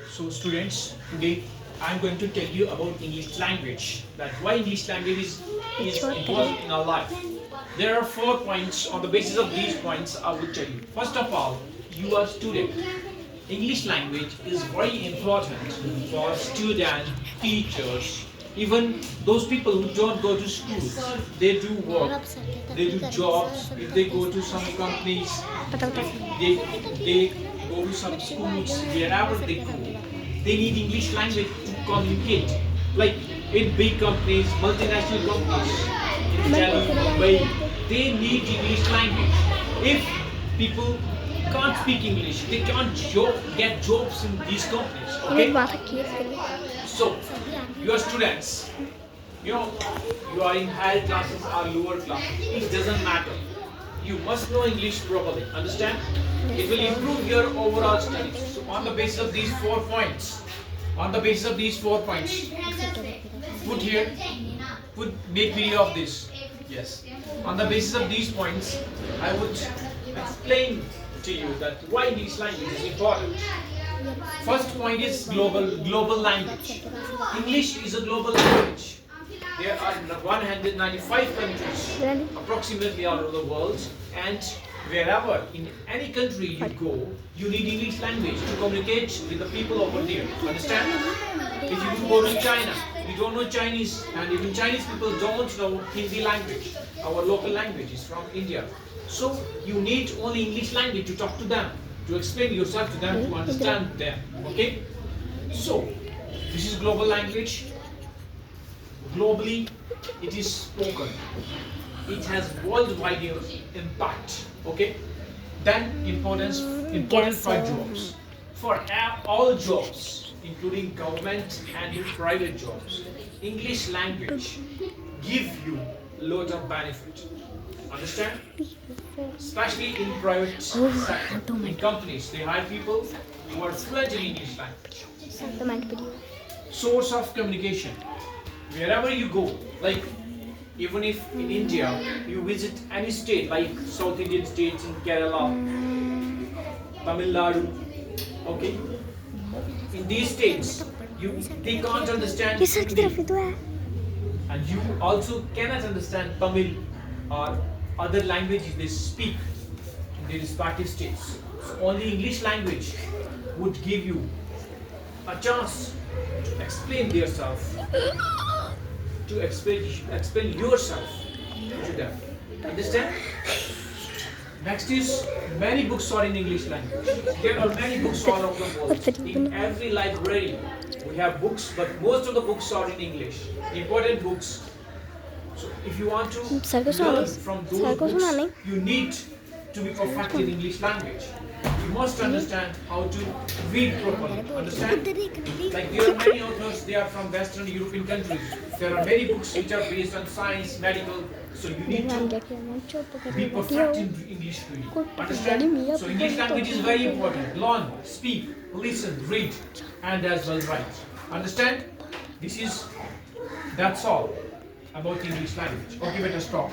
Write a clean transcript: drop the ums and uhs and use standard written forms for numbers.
So students, today I am going to tell you about English language. That why English language is important in our life. There are 4 points. On the basis of these points, I will tell you. First of all, you are student. English language is very important for students, teachers, even those people who don't go to schools. They do work, they do jobs. If they go to some companies, they go to some schools, wherever they go, they need English language to communicate. Like in big companies, multinational companies, in Delhi, Mumbai, they need English language. If people can't speak English, they can't get jobs in these companies. Okay? So, you are students, you know, you are in higher classes or lower classes, it doesn't matter. You must know English properly, understand? It will improve your overall studies. So, on the basis of these 4 points, put here, make video of this. Yes. On the basis of these points, I would explain to you that why English language is important. First point is global language. English is a global language. There are 195 countries approximately all over the world, and wherever in any country you go, you need English language to communicate with the people over there. Understand? If you go to China, you don't know Chinese, and even Chinese people don't know Hindi language. Our local language is from India. So you need only English language to talk to them, to explain yourself to them, to understand them. Okay? So this is global language. Globally, it is spoken. It has worldwide impact. Okay? Then important for jobs. For all jobs, including government and private jobs, English language give you a lot of benefit. Understand? Especially in private sector, in companies, they hire people who are fluent in English language. Source of communication. Wherever you go, like even if in India you visit any state, like South Indian states in Kerala, Tamil Nadu, okay, in these states they can't understand Hindi, and you also cannot understand Tamil or other languages they speak in their respective states. So only English language would give you a chance to explain yourself, to explain yourself to them. Understand? Next is many books are in English language. There are many books all over the world. In every library we have books, but most of the books are in English. Important books. So if you want to learn from those books, you need to be perfect in English language. You must understand how to read properly. Understand? Like there are many authors, they are from Western European countries. There are many books which are based on science, medical. So you need to be perfect in English reading. Understand? So English language is very important. Learn, speak, listen, read, and as well write. Understand? That's all about English language. Okay, let us stop.